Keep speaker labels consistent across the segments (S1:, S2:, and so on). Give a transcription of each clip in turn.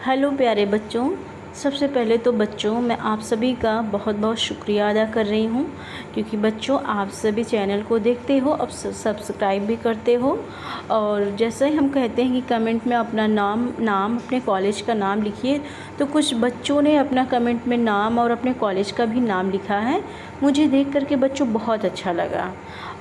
S1: Hello प्यारे बच्चों। सबसे पहले तो बच्चों मैं आप सभी का बहुत बहुत शुक्रिया अदा कर रही हूँ, क्योंकि बच्चों आप सभी चैनल को देखते हो, अब सब्सक्राइब भी करते हो। और जैसे ही हम कहते हैं कि कमेंट में अपना नाम अपने कॉलेज का नाम लिखिए, तो कुछ बच्चों ने अपना कमेंट में नाम और अपने कॉलेज का भी नाम लिखा है। मुझे देख करके बच्चों बहुत अच्छा लगा।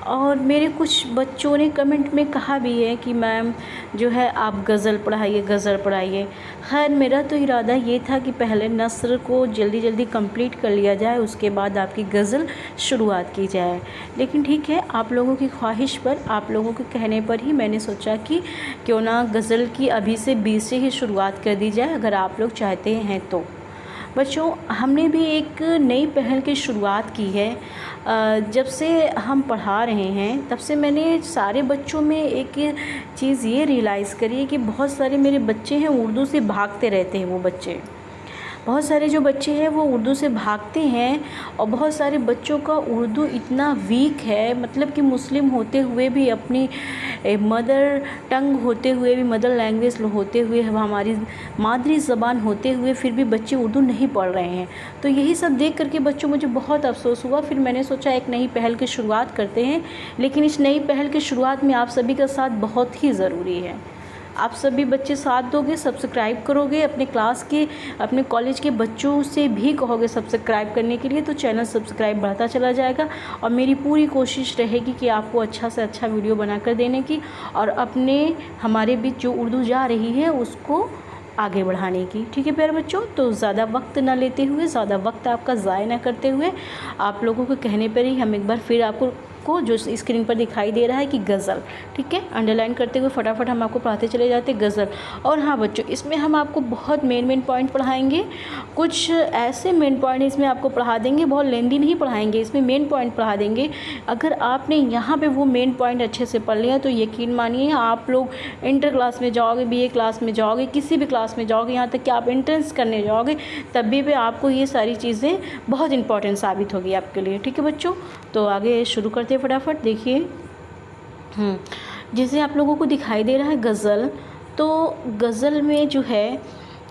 S1: और मेरे कुछ बच्चों ने कमेंट में कहा भी है कि मैम जो है आप गज़ल पढ़ाइए। खैर मेरा तो इरादा ये था कि पहले नस्र को जल्दी जल्दी कंप्लीट कर लिया जाए, उसके बाद आपकी गज़ल शुरुआत की जाए। लेकिन ठीक है, आप लोगों की ख्वाहिश पर, आप लोगों के कहने पर ही मैंने सोचा कि क्यों ना गज़ल की अभी से 20 से ही शुरुआत कर दी जाए, अगर आप लोग चाहते हैं तो। बच्चों हमने भी एक नई पहल की शुरुआत की है। जब से हम पढ़ा रहे हैं तब से मैंने सारे बच्चों में एक चीज़ ये रियलाइज़ करी है कि बहुत सारे मेरे बच्चे हैं उर्दू से भागते रहते हैं। वो बच्चे, बहुत सारे जो बच्चे हैं वो उर्दू से भागते हैं, और बहुत सारे बच्चों का उर्दू इतना वीक है, मतलब कि मुस्लिम होते हुए भी, अपनी मदर टंग होते हुए भी, मदर लैंग्वेज होते हुए, हमारी मादरी ज़बान होते हुए, फिर भी बच्चे उर्दू नहीं पढ़ रहे हैं। तो यही सब देख करके बच्चों मुझे बहुत अफसोस हुआ। फिर मैंने सोचा एक नई पहल की शुरुआत करते हैं, लेकिन इस नई पहल की शुरुआत में आप सभी का साथ बहुत ही ज़रूरी है। आप सभी बच्चे साथ दोगे, सब्सक्राइब करोगे, अपने क्लास के, अपने कॉलेज के बच्चों से भी कहोगे सब्सक्राइब करने के लिए, तो चैनल सब्सक्राइब बढ़ता चला जाएगा। और मेरी पूरी कोशिश रहेगी कि आपको अच्छा से अच्छा वीडियो बनाकर देने की, और अपने हमारे बीच जो उर्दू जा रही है उसको आगे बढ़ाने की। ठीक है प्यारे बच्चों, तो ज़्यादा वक्त ना लेते हुए, ज़्यादा वक्त आपका ज़ाय ना करते हुए, आप लोगों के कहने पर ही हम एक बार फिर आपको जो स्क्रीन पर दिखाई दे रहा है कि गज़ल, ठीक है, अंडरलाइन करते हुए फटाफट हम आपको पढ़ाते चले जाते गज़ल। और हाँ बच्चों, इसमें हम आपको बहुत मेन पॉइंट पढ़ाएंगे। कुछ ऐसे मेन पॉइंट इसमें आपको पढ़ा देंगे, बहुत लेंदी नहीं पढ़ाएंगे, इसमें मेन पॉइंट पढ़ा देंगे। अगर आपने यहाँ पे वो मेन पॉइंट अच्छे से पढ़ लिया तो यकीन मानिए आप लोग इंटर क्लास में जाओगे, BA क्लास में जाओगे, किसी भी क्लास में जाओगे, यहाँ तक कि आप एंट्रेंस करने जाओगे, तब भी आपको ये सारी चीज़ें बहुत इंपॉर्टेंट साबित होगी आपके लिए। ठीक है बच्चों, तो आगे शुरू करते हैं फटाफट। देखिए जैसे आप लोगों को दिखाई दे रहा है गज़ल, तो गज़ल में जो है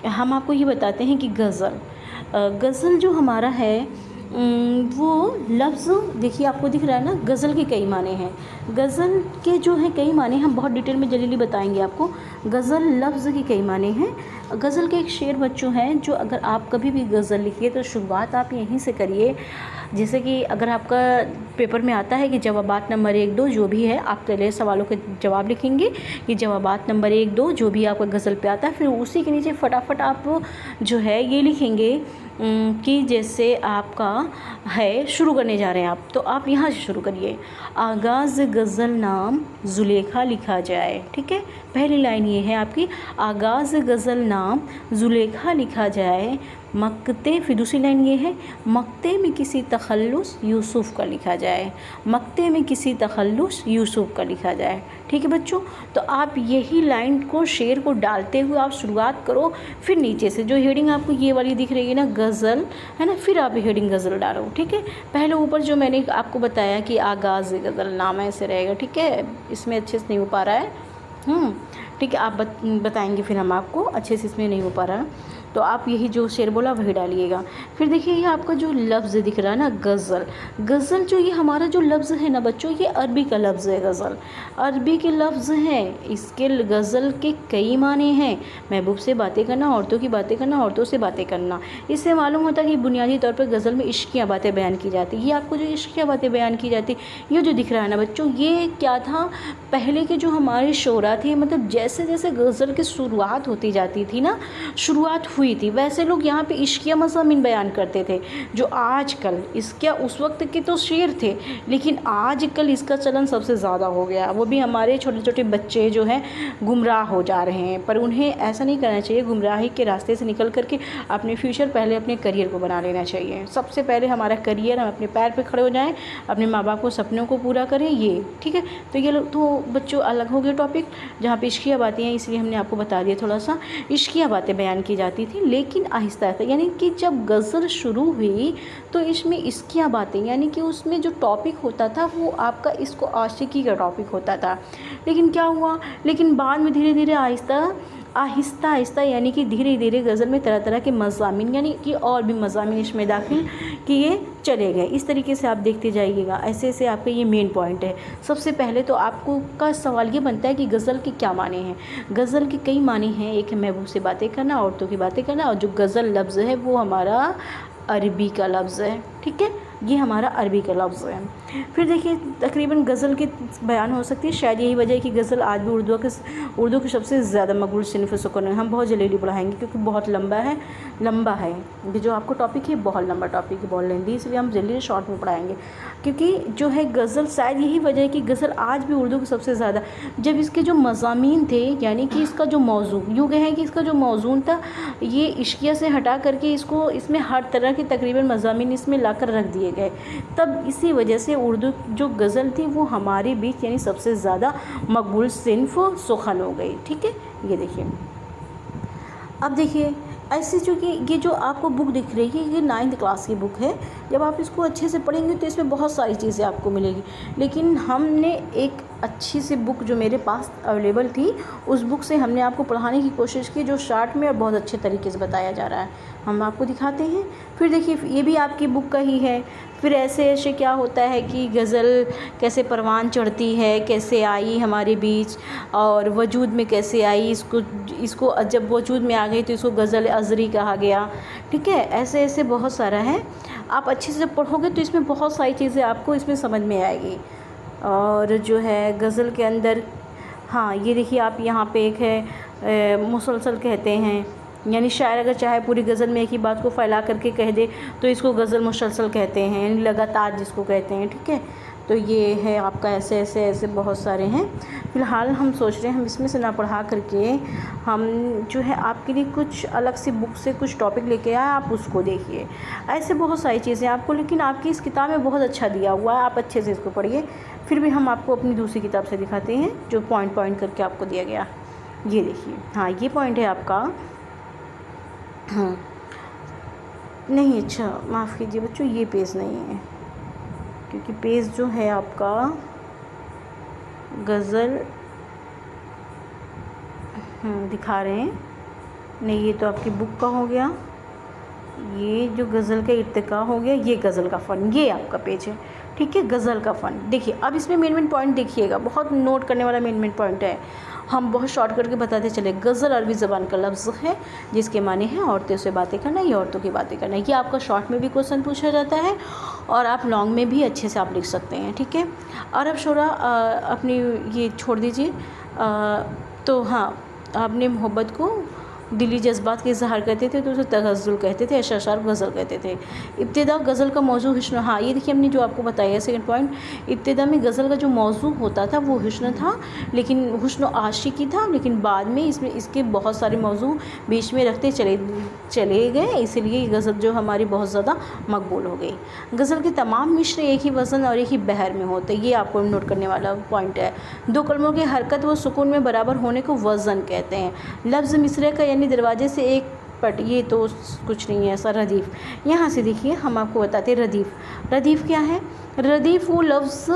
S1: हम आपको ये बताते हैं कि गज़ल जो हमारा है वो लफ्ज़, देखिए आपको दिख रहा है ना, गज़ल के कई माने हैं। गज़ल के जो है कई माने हम बहुत डिटेल में जल्दी बताएंगे आपको। गज़ल लफ्ज़ के कई माने हैं। गज़ल के एक शेर बच्चों हैं, जो अगर आप कभी भी गज़ल लिखिए तो शुरुआत आप यहीं से करिए। जैसे कि अगर आपका पेपर में आता है कि जवाबात नंबर 1 2 जो भी है, आप पहले सवालों के जवाब लिखेंगे कि जवाबात नंबर 1 2 जो भी आपका गज़ल पे आता है, फिर उसी के नीचे फटाफट आप जो है ये लिखेंगे कि जैसे आपका है, शुरू करने जा रहे हैं आप, तो आप यहाँ से शुरू करिए। आगाज़ गज़ल नाम ज़ुलेखा लिखा जाए। ठीक है, पहली लाइन ये है आपकी, आगाज़ गज़ल नाम ज़ुलेखा लिखा जाए, मक्ते, फिर दूसरी लाइन ये है, मक्ते में किसी तखल्लुस यूसुफ़ का लिखा जाए, मक्ते में किसी तखल्लुस यूसुफ़ का लिखा जाए। ठीक है बच्चों, तो आप यही लाइन को, शेर को डालते हुए आप शुरुआत करो। फिर नीचे से जो हेडिंग आपको ये वाली दिख रही है ना, गज़ल है ना, फिर आप हेडिंग गज़ल डालो। ठीक है, पहले ऊपर जो मैंने आपको बताया कि आगाज़ गज़ल नाम ऐसे रहेगा। ठीक है, इसमें अच्छे से नहीं हो पा रहा है। ठीक है, आप बताएंगे फिर हम आपको, अच्छे से इसमें नहीं हो पा रहा है, तो आप यही जो शेर बोला वही डालिएगा। फिर देखिए ये आपका जो लफ्ज़ दिख रहा है ना, गज़ल जो ये हमारा जो लफ्ज़ है ना बच्चों, ये अरबी का लफ्ज़ है। गज़ल अरबी के लफ्ज़ हैं, इसके गज़ल के कई माने हैं। महबूब से बातें करना, औरतों की बातें करना, औरतों से बातें करना। इससे मालूम होता है कि बुनियादी तौर पर गज़ल में इश्किया बातें बयान की जाती। ये आपको जो इश्किया बातें बयान की जाती, ये जो दिख रहा है ना बच्चों, ये क्या था, पहले के जो हमारे शोरा थे, मतलब जैसे जैसे गज़ल की शुरुआत होती जाती थी ना, शुरुआत हुई थी, वैसे लोग यहाँ पे इश्किया मज़ामीन बयान करते थे। जो आजकल इसका, उस वक्त के तो शेर थे, लेकिन आजकल इसका चलन सबसे ज़्यादा हो गया। वो भी हमारे छोटे छोटे बच्चे जो हैं गुमराह हो जा रहे हैं, पर उन्हें ऐसा नहीं करना चाहिए। गुमराही के रास्ते से निकल करके अपने फ्यूचर, पहले अपने करियर को बना लेना चाहिए। सबसे पहले हमारा करियर, हम अपने पैर पर खड़े हो जाएँ, अपने माँ बाप को सपनों को पूरा करें, ये ठीक है। तो ये तो बच्चों अलग हो गया टॉपिक, जहाँ पे इश्किया बातें हैं, इसलिए हमने आपको बता दिया थोड़ा सा। इश्किया बातें बयान की जाती थी, लेकिन आहिस्ता आहिस्ता, यानी कि जब गज़ल शुरू हुई तो इसमें इश्किया बातें, यानी कि उसमें जो टॉपिक होता था वो आपका इसको आशिकी का टॉपिक होता था। लेकिन क्या हुआ, लेकिन बाद में धीरे धीरे आहिस्ता आहिस्ता आहिस्ता यानी कि धीरे धीरे गज़ल में तरह तरह के मज़ामीन यानी कि और भी मज़ामीन इसमें दाखिल किए चले गए। इस तरीके से आप देखते जाइएगा, ऐसे ऐसे आपका ये मेन पॉइंट है। सबसे पहले तो आपको का सवाल ये बनता है कि गज़ल के क्या माने हैं। गज़ल के कई माने हैं, एक है महबूब से बातें करना, औरतों की बातें करना, और जो गज़ल लफ्ज़ है वो हमारा अरबी का लफ्ज़ है, ठीक है, ये हमारा अरबी का लफ्ज़ है। फिर देखिए तकरीबन गज़ल के बयान हो सकती है, शायद यही वजह है कि गज़ल आज भी उर्दू की सबसे ज़्यादा मकबूल सिनफ़ सुकून है। हम बहुत जल्दी पढ़ाएंगे क्योंकि बहुत लंबा है ये जो आपको टॉपिक है, बहुत लंबा टॉपिक है, बहुत लेंदी, इसलिए हम जल्दी शॉर्ट में पढ़ाएंगे। क्योंकि जो है गज़ल, शायद यही वजह है कि गज़ल आज भी उर्दू की सबसे ज़्यादा, जब इसके जो मज़ामीन थे यानी कि इसका जो मौजू, यूँ कहें कि इसका जो मौजून था, ये इश्किया से हटा करके इसको इसमें हर तरह के तकरीबन मज़ामीन इसमें लाकर रख दिए गए, तब इसी वजह से उर्दू जो गज़ल थी वो हमारे बीच यानी सबसे ज़्यादा मकबूल सिन्फ़ सुख़न हो गई, ठीक है। ये देखिए, अब देखिए ऐसे जो कि ये जो आपको बुक दिख रही है, ये 9th क्लास की बुक है। जब आप इसको अच्छे से पढ़ेंगे तो इसमें बहुत सारी चीज़ें आपको मिलेगी, लेकिन हमने एक अच्छी सी बुक जो मेरे पास अवेलेबल थी, उस बुक से हमने आपको पढ़ाने की कोशिश की, जो शॉर्ट में और बहुत अच्छे तरीके से बताया जा रहा है, हम आपको दिखाते हैं। फिर देखिए ये भी आपकी बुक का ही है। फिर ऐसे ऐसे क्या होता है कि गज़ल कैसे परवान चढ़ती है, कैसे आई हमारे बीच, और वजूद में कैसे आई, इसको जब वजूद में आ गई तो इसको गज़ल अज़री कहा गया, ठीक है। ऐसे ऐसे बहुत सारा है, आप अच्छे से जब पढ़ोगे तो इसमें बहुत सारी चीज़ें आपको इसमें समझ में आएगी। और जो है गज़ल के अंदर, हाँ ये देखिए आप यहाँ पे एक है मुसलसल कहते हैं, यानी शायर अगर चाहे पूरी गज़ल में एक ही बात को फैला करके कह दे तो इसको गज़ल मुसलसल कहते हैं, यानी लगातार जिसको कहते हैं, ठीक है। तो ये है आपका, ऐसे ऐसे ऐसे बहुत सारे हैं। फ़िलहाल हम सोच रहे हैं हम इसमें से ना पढ़ा करके हम जो है आपके लिए कुछ अलग सी बुक से कुछ टॉपिक लेके आए, आप उसको देखिए। ऐसे बहुत सारी चीज़ें आपको, लेकिन आपकी इस किताब में बहुत अच्छा दिया हुआ है, आप अच्छे से इसको पढ़िए। फिर भी हम आपको अपनी दूसरी किताब से दिखाते हैं जो पॉइंट पॉइंट करके आपको दिया गया। ये देखिए, हाँ ये पॉइंट है आपका, हाँ नहीं, अच्छा माफ़ कीजिए बच्चों, ये पेज नहीं है, क्योंकि पेज जो है आपका गज़ल दिखा रहे हैं, नहीं ये तो आपकी बुक का हो गया, ये जो गज़ल का इर्तिका हो गया, ये गज़ल का फ़न, ये आपका पेज है, ठीक है, गज़ल का फ़न। देखिए अब इसमें मेन पॉइंट देखिएगा, बहुत नोट करने वाला मेन पॉइंट है, हम बहुत शॉर्ट करके बताते चले। गज़ल अरबी ज़बान का लफ्ज़ है जिसके माने हैं औरतों से बातें करना या औरतों की बातें करना। ये आपका शॉर्ट में भी क्वेश्चन पूछा जाता है और आप लॉन्ग में भी अच्छे से आप लिख सकते हैं, ठीक है। अरब शुरा अपनी ये छोड़ दीजिए, तो हाँ आपने मोहब्बत को दिली जज्बात के इज़हार करते थे तो उसे तगज़ुल कहते थे, अशार गज़ल कहते थे। इब्तिदा गज़ल का मौजू हुस्न, हाँ ये देखिए हमने जो आपको बताया सेकंड पॉइंट, इब्तिदा में गज़ल का जो मौजू होता था वो हुस्न था, लेकिन हुस्न आशिकी था, लेकिन बाद में इसमें इसके बहुत सारे मौजू बीच में रखते चले गए, इसलिए गज़ल जो हमारी बहुत ज़्यादा मकबूल हो गई। गज़ल के तमाम मिश्र एक ही वज़न और एक ही बहर में होते, ये आपको नोट करने वाला पॉइंट है। दो कलमों की हरकत व सुकून में बराबर होने को वज़न कहते हैं। लफ्ज़ मिसरे का यानी दरवाजे से एक पट, ये तो कुछ नहीं है ऐसा। रदीफ़, यहाँ से देखिए हम आपको बताते हैं रदीफ़ क्या है। रदीफ़ वो लफ्ज़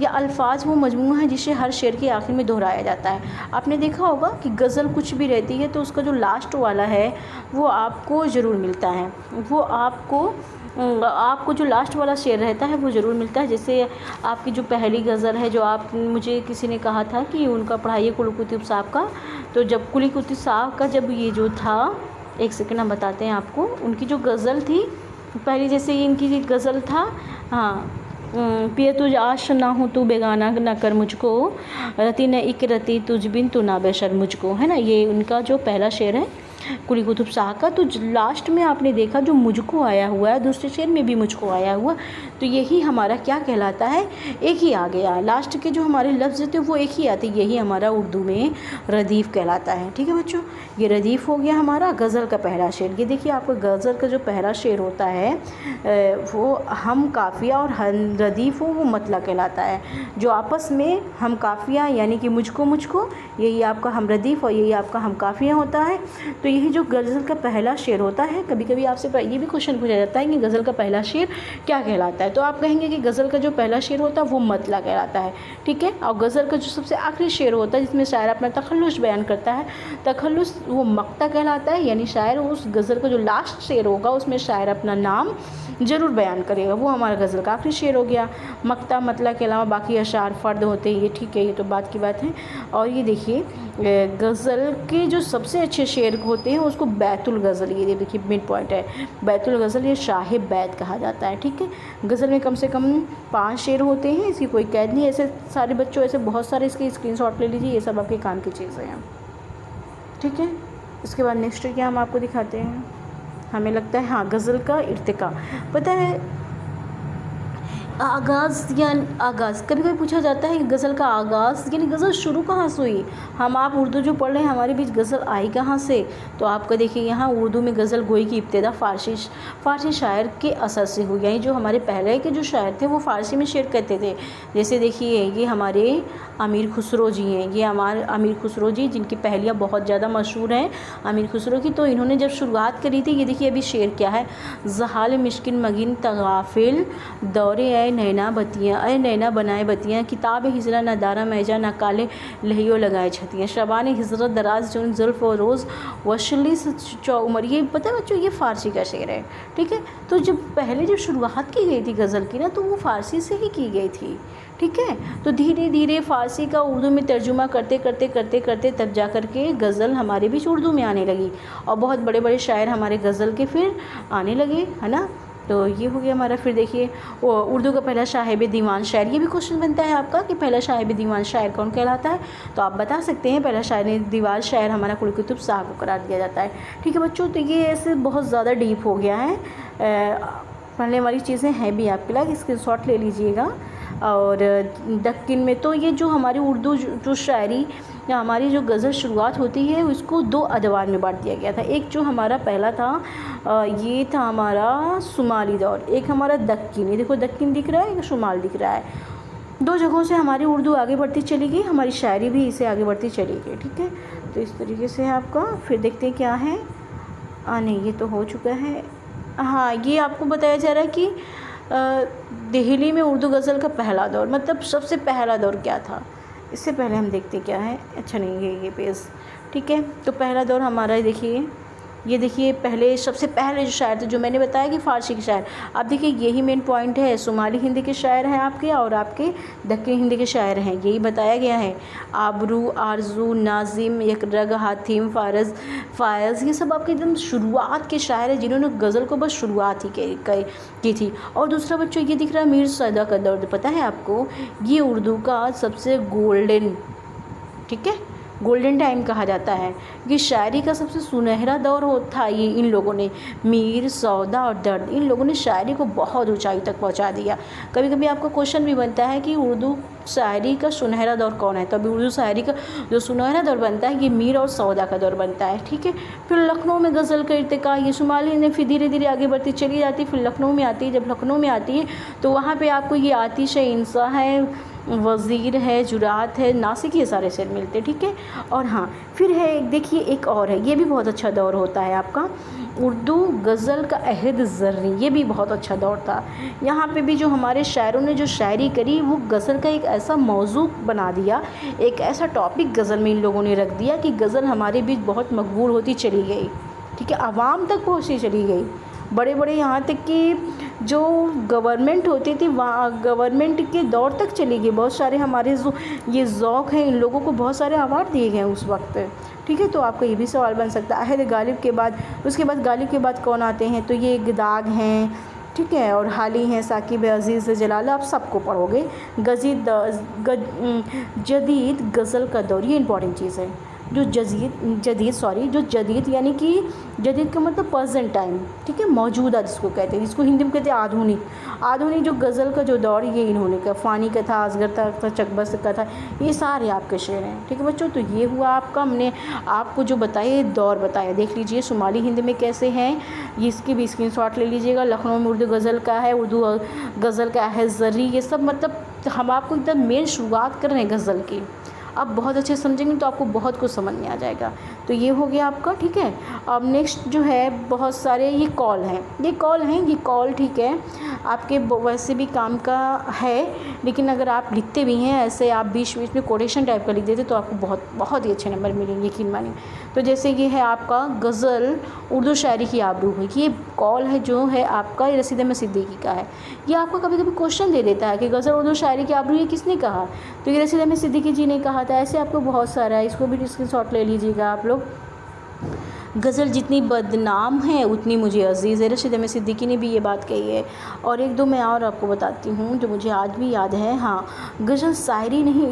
S1: या अल्फाज वो मजमूआ है जिसे हर शेर के आखिर में दोहराया जाता है। आपने देखा होगा कि गज़ल कुछ भी रहती है तो उसका जो लास्ट वाला है वो आपको ज़रूर मिलता है, वो आपको जो लास्ट वाला शेर रहता है वो ज़रूर मिलता है। जैसे आपकी जो पहली गज़ल है, जो आप मुझे किसी ने कहा था कि उनका पढ़ाइए कुली कुतुब साहब का, तो जब कुली कुतुब साहब का जब ये जो था, एक सेकंड हम बताते हैं आपको, उनकी जो गज़ल थी पहली, जैसे इनकी गज़ल था, हाँ पिया तुझ आश ना हो तू बेगाना ना कर मुझको, रती न इक रती तुझ बिन तू ना बेशर मुझको, है ना, ये उनका जो पहला शेर है कुली कुतुब साहब का। तो लास्ट में आपने देखा जो मुझको आया हुआ है, दूसरे शेर में भी मुझको आया हुआ, तो यही हमारा क्या कहलाता है, एक ही आ गया। लास्ट के जो हमारे लफ्ज़ थे वो एक ही आते, यही हमारा उर्दू में रदीफ़ कहलाता है, ठीक है बच्चों। ये रदीफ़ हो गया हमारा गज़ल का पहला शेर। ये देखिए आपको गज़ल का जो पहला शेर होता है वो हम काफ़िया और रदीफ़ वो मतला कहलाता है, जो आपस में हम काफ़िया यानी कि मुझको, यही आपका हम रदीफ़ और यही आपका हम काफ़िया होता है। तो ये जो गज़ल का पहला शेर होता है, कभी कभी आपसे ये भी क्वेश्चन पूछा जाता है कि गज़ल का पहला शेर क्या कहलाता है, तो आप कहेंगे कि गज़ल का जो पहला शेर होता है वो मतला कहलाता है, ठीक है। और गज़ल का जो सबसे आखिरी शेर होता है जिसमें शायर अपना तखल्लुस बयान करता है, तखल्लुस, वो मक्ता कहलाता है। यानी शायर उस गज़ल का जो लास्ट शेर होगा उसमें शायर अपना नाम ज़रूर बयान करेगा, वो हमारा गज़ल का आखिरी शेर हो गया। मक्ता मतला के अलावा बाकी अशार फ़र्द होते हैं, ये ठीक है, ये तो बात की बात है। और ये देखिए गज़ल के जो सबसे अच्छे शेर होते हैं उसको बैतुल गज़ल, ये देखिए मिड पॉइंट है, बैतुल गज़ल, ये शाह बैत कहा जाता है, ठीक है। गज़ल में कम से कम 5 शेर होते हैं, इसकी कोई कैद नहीं। ऐसे सारे बच्चों, ऐसे बहुत सारे इसके स्क्रीनशॉट ले लीजिए, ये सब आपके काम की चीज़ें हैं, ठीक है। इसके बाद नेक्स्ट क्या हम आपको दिखाते हैं, हमें लगता है हाँ गज़ल का इर्तिका। पता है आगाज़ या आगाज़, कभी कभी पूछा जाता है कि गज़ल का आगाज़ यानी गज़ल शुरू कहाँ से हुई। हम आप उर्दू जो पढ़ रहे हैं, हमारे बीच गज़ल आई कहाँ से, तो आपका देखिए यहाँ उर्दू में गज़ल गोई की इब्तिदा फ़ारसी शायर के असर से हुई। यानी जो हमारे पहले के जो शायर थे वो फ़ारसी में शेर कहते थे। जैसे देखिए ये हमारे अमीर खुसरो जी हैं, ये हमारे अमीर खुसरो जी जिनकी पहलियाँ बहुत ज़्यादा मशहूर हैं अमीर खुसरो की। तो इन्होंने जब शुरुआत करी थी, ये देखिए अभी शेर क्या है, ज़हाल मिश्किन मगिन तगाफिल दौरे ए नैना बतियाँ, ए नैना बनाए बतियाँ, किताब हिजरा न दारा मैजा न काले लहियो लगाए छतियाँ, शबान हिजरत दराज चुन जुल्फ़ और रोज़ वशली चौमर। ये पता है बच्चों, ये फ़ारसी का शेर है, ठीक है। तो जब पहले जब शुरुआत की गई थी गज़ल की ना, तो वो फ़ारसी से ही की गई थी, ठीक है। तो धीरे धीरे फ़ारसी का उर्दू में तर्जुमा करते करते करते करते तब जा कर के गज़ल हमारे बीच उर्दू में आने लगी, और बहुत बड़े बड़े शायर हमारे गज़ल के फिर आने लगे, है ना। तो ये हो गया हमारा। फिर देखिए वो उर्दू का पहला साहिब दीवान शायर, ये भी क्वेश्चन बनता है आपका कि पहला साहिब दीवान शायर कौन कहलाता है, तो आप बता सकते हैं पहला साहिब दीवान शायर हमारा कुल कुतुब शाह को करार दिया जाता है, ठीक है बच्चों। तो ये ऐसे बहुत ज़्यादा डीप हो गया है, पढ़ने वाली चीज़ें हैं भी आपके लिए, स्क्रीनशॉट ले लीजिएगा। और दक्कन में तो ये जो हमारी उर्दू जो शायरी या हमारी जो गज़ल शुरुआत होती है उसको 2 अदवार में बांट दिया गया था। एक जो हमारा पहला था ये था हमारा शुमाली दौर, एक हमारा दक्कन, ये देखो दक्कन दिख रहा है, एक शुमाल दिख रहा है। 2 जगहों से हमारी उर्दू आगे बढ़ती चली गई, हमारी शायरी भी इससे आगे बढ़ती चली गई, ठीक है। तो इस तरीके से आपका फिर देखते हैं क्या है। नहीं ये तो हो चुका है। हाँ ये आपको बताया जा रहा है कि दिल्ली में उर्दू गज़ल का पहला दौर, मतलब सबसे पहला दौर क्या था, इससे पहले हम देखते क्या है। अच्छा नहीं है ये पेज, ठीक है। तो पहला दौर हमारा देखिए, ये देखिए पहले सबसे पहले जो शायर थे, जो मैंने बताया कि फ़ारसी के शायर, आप देखिए यही मेन पॉइंट है, शुमाली हिंदी के शायर हैं आपके और आपके दक्कनी हिंदी के शायर हैं, यही बताया गया है। आबरू, आरजू, नाजिम, यकरग, हातिम, फ़ायज़, ये सब आपके एकदम शुरुआत के शायर हैं जिन्होंने गज़ल को बस शुरुआत ही की थी। और दूसरा बच्चों ये दिख रहा है मीर सैदा का दौर, पता है आपको, ये उर्दू का सबसे गोल्डन, ठीक है, गोल्डन टाइम कहा जाता है। ये शायरी का सबसे सुनहरा दौर था। ये इन लोगों ने, मीर, सौदा और दर्द, इन लोगों ने शायरी को बहुत ऊंचाई तक पहुंचा दिया। कभी कभी आपका क्वेश्चन भी बनता है कि उर्दू शायरी का सुनहरा दौर कौन है, तो अभी उर्दू शायरी का जो सुनहरा दौर बनता है ये मीर और सौदा का दौर बनता है, ठीक है। फिर लखनऊ में गज़ल का इर्तिका, ये शुमाली ने फिर धीरे धीरे आगे बढ़ती चली जाती, फिर लखनऊ में आती है। जब लखनऊ में आती है तो वहाँ पर आपको ये आतिश इंसा है, वज़ीर है, जुरात है, नासिक, ये सारे शेर मिलते, ठीक है। और हाँ फिर है देखिए एक और है, ये भी बहुत अच्छा दौर होता है आपका उर्दू गज़ल का अहद ज़र्री, ये भी बहुत अच्छा दौर था। यहाँ पे भी जो हमारे शायरों ने जो शायरी करी वो गज़ल का एक ऐसा मौजू बना दिया, एक ऐसा टॉपिक गज़ल में इन लोगों ने रख दिया कि गज़ल हमारे बीच बहुत मकबूल होती चली गई, ठीक है, आवाम तक पहुँचती चली गई। बड़े बड़े यहाँ तक कि जो गवर्नमेंट होती थी वहाँ गवर्नमेंट के दौर तक चली गई। बहुत सारे हमारे जो ये ज़ौक़ हैं इन लोगों को बहुत सारे अवार्ड दिए गए उस वक्त, ठीक है। तो आपका ये भी सवाल बन सकता है अहद गालिब के बाद, उसके बाद गालिब के बाद कौन आते हैं, तो ये गिदाग हैं, ठीक है, और हाली हैं, साकिब अज़ीज़ जलाल, आप सबको पढ़ोगे। जदीद गज़ल का दौर, ये इंपॉर्टेंट चीज़ है। जो जदीद यानी कि जदीद का मतलब प्रेजेंट टाइम, ठीक है, मौजूदा जिसको कहते हैं, जिसको हिंदी में कहते हैं आधुनिक जो गज़ल का जो दौर ये इन्होंने का, फ़ानी का था, असगर था, चकबस का था, ये सारे आपके शेर हैं, ठीक है बच्चों। तो ये हुआ आपका, हमने आपको जो बताए दौर बताया, देख लीजिए शुमाली हिंद में कैसे हैं, ये इसकी भी स्क्रीनशॉट ले लीजिएगा। लखनऊ में उर्दू गज़ल का है, उर्दू गज़ल का है ज़र्री, ये सब मतलब हम आपको एकदम मेन शुरुआत कर रहे हैं गज़ल की। आप बहुत अच्छे समझेंगे तो आपको बहुत कुछ समझ में आ जाएगा। तो ये हो गया आपका, ठीक है। अब नेक्स्ट जो है बहुत सारे ये कॉल हैं, ये कॉल ठीक है आपके वैसे भी काम का है, लेकिन अगर आप लिखते भी हैं ऐसे, आप बीच बीच में कोटेशन टाइप का लिख देते तो आपको बहुत ही अच्छे नंबर मिलेंगे, यकीन मानिए। तो जैसे ये है आपका गज़ल उर्दू शायरी की आबरू है, ये कॉल है जो है आपका, ये रसीद अहमद सिद्दीकी का है। ये आपको कभी कभी क्वेश्चन दे देता है कि गज़ल उर्दू शायरी की आबरू ये किसने कहा, तो ये रसीद अहमद सिद्दीकी जी ने कहा था। ऐसे आपको बहुत सारा है, इसको भी स्क्रीनशॉट ले लीजिएगा आप लोग। गज़ल जितनी बदनाम है उतनी मुझे अज़ीज़ है, रशीद अहमद सिद्दीकी ने भी ये बात कही है। और एक दो मैं और आपको बताती हूँ जो मुझे आज भी याद है। हाँ, गज़ल शायरी नहीं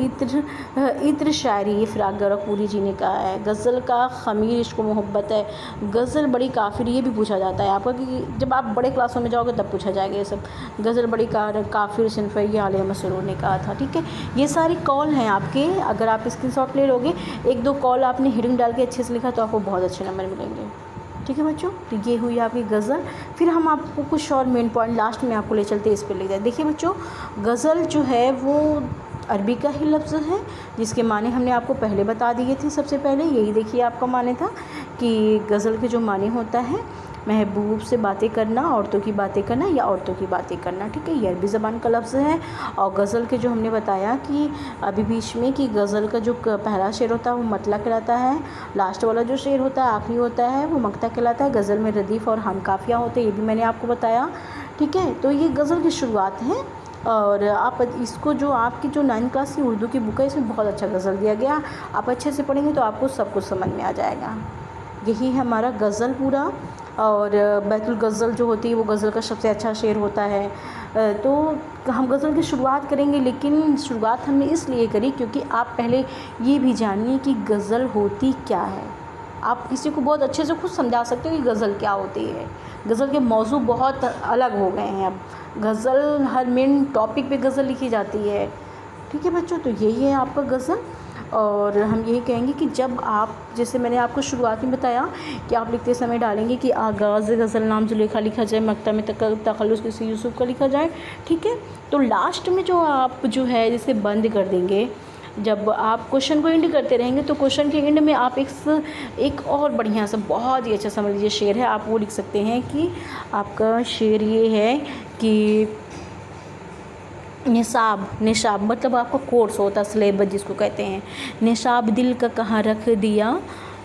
S1: इत्र शायरी, ये फ़िराक गोरखपुरी जी ने कहा है। गज़ल का ख़मीर इश्क व मोहब्बत है, गज़ल बड़ी काफिर, ये भी पूछा जाता है आपका कि जब आप बड़े क्लासों में जाओगे तब पूछा जाएगा ये सब। गज़ल बड़ी काफिर सिन्फ़ है, ये आलिया मसरूर ने कहा था, ठीक है। ये सारी कॉल हैं आपके, अगर आप स्क्रीनशॉट ले लोगे, एक दो कॉल आपने हेडिंग डाल के अच्छे से लिखा तो आपको बहुत अच्छे नंबर मिलेंगे, ठीक है बच्चों। तो ये हुई आपकी गज़ल। फिर हम आपको कुछ और मेन पॉइंट लास्ट में आपको ले चलते हैं, इस पर ले जाए। देखिए बच्चों, गज़ल जो है वो अरबी का ही लफ्ज़ है, जिसके माने हमने आपको पहले बता दिए थे। सबसे पहले यही देखिए आपका माने था कि गज़ल के जो माने होता है महबूब से बातें करना, औरतों की बातें करना या औरतों की बातें करना, ठीक है। ये अरबी ज़बान का लफ्ज़ है। और गज़ल के जो हमने बताया कि अभी बीच में कि गज़ल का जो पहला शेर होता है वो मतला कहलाता है, लास्ट वाला जो शेर होता है आखिरी होता है वो मक्ता कहलाता है। गज़ल में रदीफ़ और हम काफ़िया होते हैं, ये भी मैंने आपको बताया, ठीक है। तो ये गज़ल की शुरुआत है। और आप इसको जो आपकी जो 9th क्लास की उर्दू की बुक है इसमें बहुत अच्छा गज़ल दिया गया, आप अच्छे से पढ़ेंगे तो आपको सब कुछ समझ में आ जाएगा। यही है हमारा गज़ल पूरा। और बैतुल गज़ल जो होती है वो गज़ल का सबसे अच्छा शेर होता है। तो हम गज़ल की शुरुआत करेंगे, लेकिन शुरुआत हमने इसलिए करी क्योंकि आप पहले ये भी जानिए कि गज़ल होती क्या है। आप किसी को बहुत अच्छे से खुद समझा सकते हो कि गज़ल क्या होती है। गज़ल के मौजू बहुत अलग हो गए हैं अब, गज़ल हर मेन टॉपिक पे गज़ल लिखी जाती है, ठीक है बच्चों। तो यही है आपका गज़ल। और हम यही कहेंगे कि जब आप, जैसे मैंने आपको शुरुआत में बताया कि आप लिखते समय डालेंगे कि आगाज़ गज़ल नाम ज़ुलेखा लिखा जाए, मक्ता में तखल्लुस किसी यूसुफ़ का लिखा जाए, ठीक है। तो लास्ट में जो आप जो है जिसे बंद कर देंगे, जब आप क्वेश्चन को एंड करते रहेंगे तो क्वेश्चन के एंड में आप एक और बढ़िया सा बहुत ही अच्छा समझ लीजिए शेर है, आप वो लिख सकते हैं कि आपका शेर ये है कि निशाब मतलब आपका कोर्स होता है, सिलेबस जिसको कहते हैं। निशाब दिल का कहाँ रख दिया,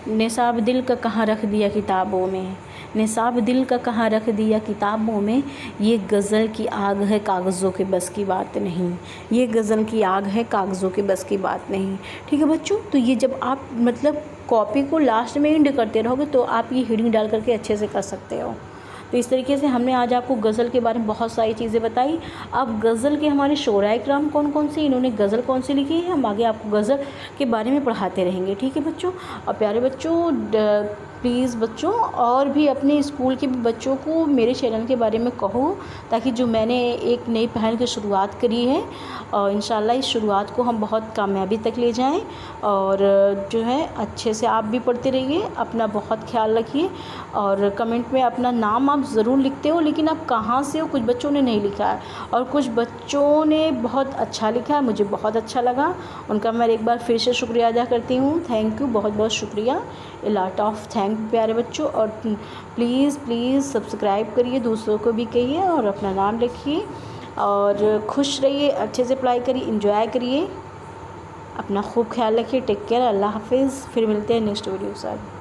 S1: निशाब दिल का कहाँ रख दिया किताबों में, निशाब दिल का कहाँ रख दिया किताबों में, ये गज़ल की आग है कागज़ों के बस की बात नहीं, ये गज़ल की आग है कागज़ों के बस की बात नहीं, ठीक है बच्चों। तो ये जब आप मतलब कॉपी को लास्ट में एंड करते रहोगे तो आप ये हेडिंग डाल करके अच्छे से कर सकते हो। तो इस तरीके से हमने आज आपको गज़ल के बारे में बहुत सारी चीज़ें बताई। अब गज़ल के हमारे शोराए किराम कौन कौन से, इन्होंने गज़ल कौन सी लिखी है, हम आगे आपको गज़ल के बारे में पढ़ाते रहेंगे, ठीक है बच्चों। और प्यारे बच्चों, प्लीज़ बच्चों और भी अपने स्कूल के बच्चों को मेरे चैनल के बारे में कहो, ताकि जो मैंने एक नई पहल की शुरुआत करी है और इंशाल्लाह इस शुरुआत को हम बहुत कामयाबी तक ले जाएं। और जो है अच्छे से आप भी पढ़ते रहिए, अपना बहुत ख्याल रखिए। और कमेंट में अपना नाम आप ज़रूर लिखते हो, लेकिन आप कहाँ से हो कुछ बच्चों ने नहीं लिखा है और कुछ बच्चों ने बहुत अच्छा लिखा है, मुझे बहुत अच्छा लगा, उनका मैं एक बार फिर से शुक्रिया अदा करती हूँ। थैंक यू, बहुत बहुत शुक्रिया, ए लॉट ऑफ थैंक प्यारे बच्चों। और प्लीज़ सब्सक्राइब करिए, दूसरों को भी कहिए और अपना नाम लिखिए और खुश रहिए, अच्छे से पढ़ाई करिए, एंजॉय करिए, अपना खूब ख्याल रखिए। टेक केयर, अल्लाह हाफिज़। फिर मिलते हैं नेक्स्ट वीडियो के साथ।